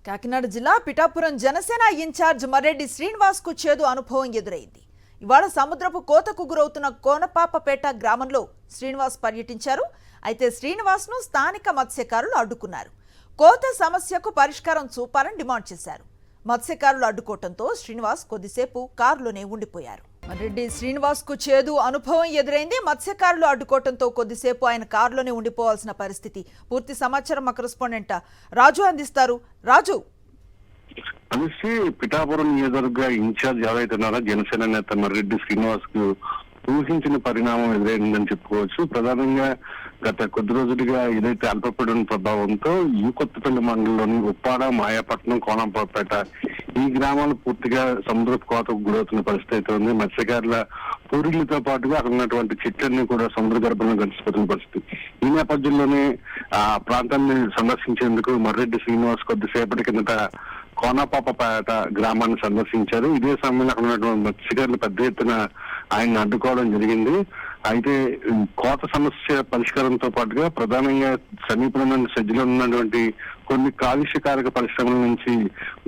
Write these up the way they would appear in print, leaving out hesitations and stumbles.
కాకినాడ జిల్లా పిఠాపురం జనసేన ఇన్ఛార్జ్ మర్రెడ్డి శ్రీనివాస్ కు చేదు అనుభవం ఎదురైంది. ఇవాళ సముద్రపు కోతకు గురవుతున్న కోనపాపపేట గ్రామంలో శ్రీనివాస్ పర్యటించారు. అయితే శ్రీనివాస్ ను స్థానిక మత్స్యకారులు అడ్డుకున్నారు. కోత సమస్యకు పరిష్కారం చూపాలని డిమాండ్ చేశారు. మత్స్యకారులు అడ్డుకోవడంతో శ్రీనివాస్ కొద్దిసేపు కారులోనే ఉండిపోయారు. మర్రెడ్డి శ్రీనివాస్ కు చేదు అనుభవం ఎదురైంది. మత్స్యకారులు అడ్డుకోవడంతో కొద్దిసేపు ఆయన కారులోనే ఉండిపోవాల్సిన పరిస్థితి. పూర్తి సమాచారం మా కరెస్పాండెంట్ రాజు అందిస్తారు. రాజు, కలిసి పిఠాపురం నియోజకవర్గ ఇన్ఛార్జ్ ఎవరైతే ఉన్నారో జనసేన నేత మర్రెడ్డి శ్రీనివాస్ కు ఊహించిన పరిణామం ఎదురైందని చెప్పుకోవచ్చు. ప్రధానంగా గత కొద్ది రోజులుగా ఏదైతే అల్పపీడన ప్రభావంతో ఈ కొత్తపల్లి మండలంలోని ఉప్పాడ, మాయాపట్నం, కోనంపేట ఈ గ్రామాలు పూర్తిగా సముద్ర కోతకు గురవుతున్న పరిస్థితి అయితే ఉంది. మత్స్యకారుల పూరిలతో పాటుగా అక్కడ ఉన్నటువంటి చెట్లన్నీ కూడా సముద్ర గర్భంలో కలిసిపోతున్న పరిస్థితి. ఈ నేపథ్యంలోనే ఆ ప్రాంతాన్ని సందర్శించేందుకు మర్రెడ్డి శ్రీనివాస్ కొద్దిసేపటి కిందట కోనపాపపేట గ్రామాన్ని సందర్శించారు. ఇదే సమయంలో అక్కడ ఉన్నటువంటి మత్స్యకారులు పెద్ద ఎత్తున ఆయన్ని అడ్డుకోవడం జరిగింది. అయితే కోత సమస్య పరిష్కారంతో పాటుగా ప్రధానంగా సమీపంలో సజ్జలో ఉన్నటువంటి కొన్ని కాలుష్యకారక పరిశ్రమల నుంచి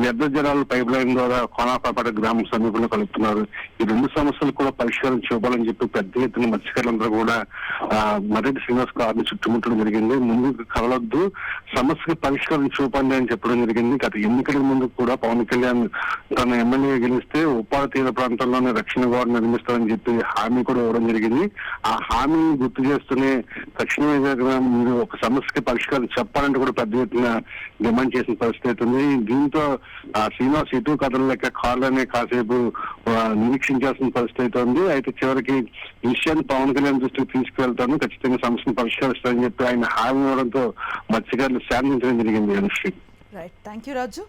వ్యర్థ జలాలు పైప్ లైన్ ద్వారా కోనపాపపేట గ్రామం సమీపంలో కలుపుతున్నారు. ఈ రెండు సమస్యలు కూడా పరిష్కారం చూపాలని చెప్పి పెద్ద ఎత్తున మత్స్యకారులందరూ కూడా మర్రెడ్డి శ్రీనివాస్ గారిని చుట్టుముట్టడం జరిగింది. ముందుకు కలవద్దు, సమస్యకు పరిష్కారం చూపండి అని చెప్పడం జరిగింది. గత ఎన్నికల ముందు కూడా పవన్ కళ్యాణ్ తన ఎమ్మెల్యే గెలిస్తే ఉప్పాడ తీర ప్రాంతంలోనే రక్షణ గోడ నిర్మిస్తారని చెప్పి హామీ కూడా ఇవ్వడం జరిగింది. ఆ హామీని గుర్తు చేస్తూనే తక్షణమే మీరు ఒక సమస్యకి పరిష్కారం చెప్పాలంటే కూడా పెద్ద ఎత్తున డిమాండ్ చేసిన పరిస్థితి ఉంది. దీంతో శ్రీనివాస్ ఎటు కథలక కార్లనే కాసేపు నిరీక్షించాల్సిన పరిస్థితి ఉంది. అయితే చివరికి విషయాన్ని పవన్ కళ్యాణ్ దృష్టికి తీసుకువెళ్తాను, ఖచ్చితంగా సమస్యను పరిష్కరిస్తానని చెప్పి ఆయన హామీ ఇవ్వడంతో మత్స్యకారులు శాంతించడం జరిగింది. Right, thank you Raju.